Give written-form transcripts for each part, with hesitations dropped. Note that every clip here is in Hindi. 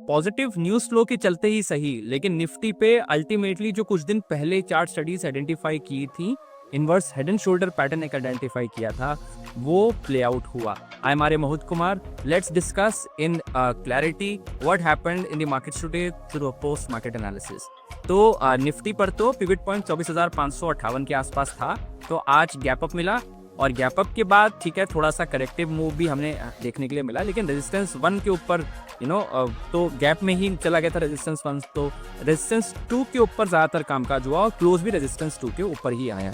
पॉजिटिव न्यूज़ फ्लो के चलते ही सही, लेकिन निफ्टी पे अल्टीमेटली जो कुछ दिन पहले चार्ट स्टडीज आइडेंटिफाई की थी, inverse head and shoulder pattern एक आइडेंटिफाई किया था, वो प्ले आउट हुआ। I am R A Mohit Kumar. Let's discuss in clarity what happened in the market today through a post market analysis. तो निफ्टी पर तो पिवट पॉइंट 24,558 के आसपास था, तो आज गैप अप मिला और गैप अप के बाद ठीक है थोड़ा सा करेक्टिव मूव भी हमने देखने के लिए मिला, लेकिन रेजिस्टेंस 1 के ऊपर तो गैप में ही चला गया था रेजिस्टेंस 1, तो रेजिस्टेंस 2 के ऊपर ज़्यादातर कामकाज हुआ और क्लोज भी रेजिस्टेंस 2 के ऊपर ही आया।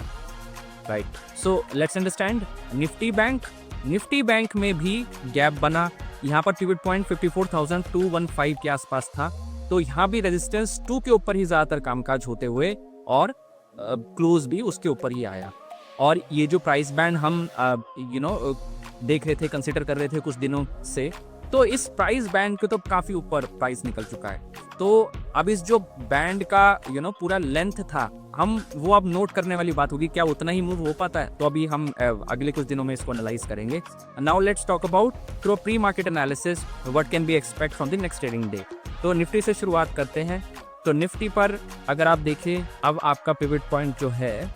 Right, so let's understand Nifty bank में भी गैप बना। यहाँ पर पिवट पॉइंट 54,215 के आसपास था, तो यहाँ भी रेजिस्टेंस 2 के ऊपर ही ज़्यादातर कामकाज होते हुए और क्लोज भी उसके ऊपर ही आया। और ये जो प्राइस बैंड हम देख रहे थे, कंसिडर कर रहे थे कुछ दिनों से, तो इस प्राइस बैंड के तो काफ़ी ऊपर प्राइस निकल चुका है। तो अब इस जो बैंड का पूरा लेंथ था, हम वो अब नोट करने वाली बात होगी, क्या उतना ही मूव हो पाता है? तो अभी हम अगले कुछ दिनों में इसको एनालाइज करेंगे। Now let's talk about through pre market analysis what can be expect from the next trading day. तो निफ्टी से शुरुआत करते हैं। तो निफ्टी पर अगर आप देखें, अब आपका पिवट पॉइंट जो है,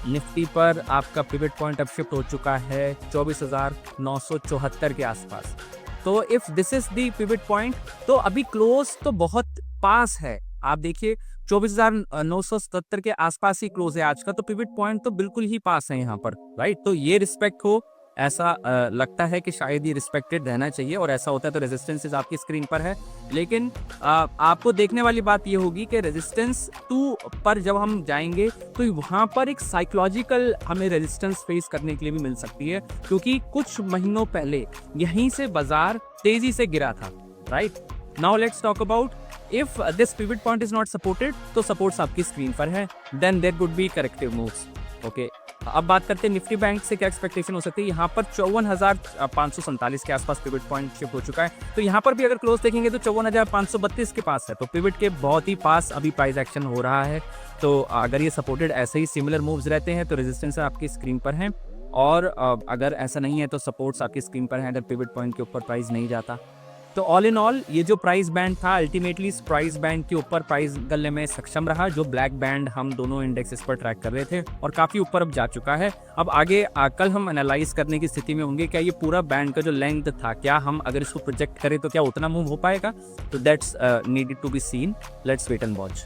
निफ्टी पर आपका पिवट पॉइंट अब शिफ्ट हो चुका है 24,974 के आसपास। तो if this is the pivot point, तो अभी क्लोज तो बहुत पास है। आप देखिए 24,977 के आसपास ही क्लोज है आज का, तो पिवट पॉइंट तो बिल्कुल ही पास है यहाँ पर। राइट, तो ये रिस्पेक्ट हो, ऐसा लगता है कि शायद ये रिस्पेक्टेड रहना चाहिए, और ऐसा होता है तो रेजिस्टेंसेस आपकी स्क्रीन पर है। लेकिन आपको देखने वाली बात ये होगी कि रेजिस्टेंस 2 पर जब हम जाएंगे तो वहाँ पर एक साइकोलॉजिकल हमें रेजिस्टेंस फेस करने के लिए भी मिल सकती है, क्योंकि कुछ महीनों पहले यहीं से बाजार तेजी से गिरा था। Right, now let's talk about if this pivot point is not supported, तो सपोर्ट्स आपकी स्क्रीन पर है, then there would be corrective moves. Okay, अब बात करते हैं निफ्टी बैंक से क्या एक्सपेक्टेशन हो सकती है। यहाँ पर 54,547 के आसपास पिवट पॉइंट शिफ्ट हो चुका है, तो यहाँ पर भी अगर क्लोज देखेंगे तो 54,532 के पास है, तो पिवट के बहुत ही पास अभी प्राइस एक्शन हो रहा है। तो अगर ये सपोर्टेड ऐसे ही सिमिलर मूव्स रहते हैं तो रेजिस्टेंस आपकी स्क्रीन पर है, और अगर ऐसा नहीं है तो सपोर्ट्स आपकी स्क्रीन पर है अगर पिवट पॉइंट के ऊपर प्राइस नहीं जाता। तो ऑल इन ऑल ये जो प्राइस बैंड था, अल्टीमेटली इस प्राइस बैंड के ऊपर प्राइस निकलने में सक्षम रहा, जो ब्लैक बैंड हम दोनों इंडेक्सेस पर ट्रैक कर रहे थे, और काफ़ी ऊपर अब जा चुका है। अब आगे कल हम एनालाइज करने की स्थिति में होंगे क्या ये पूरा बैंड का जो लेंथ था, क्या हम अगर इसको प्रोजेक्ट करें तो क्या उतना मूव हो पाएगा? तो that's needed to be seen, let's wait and watch.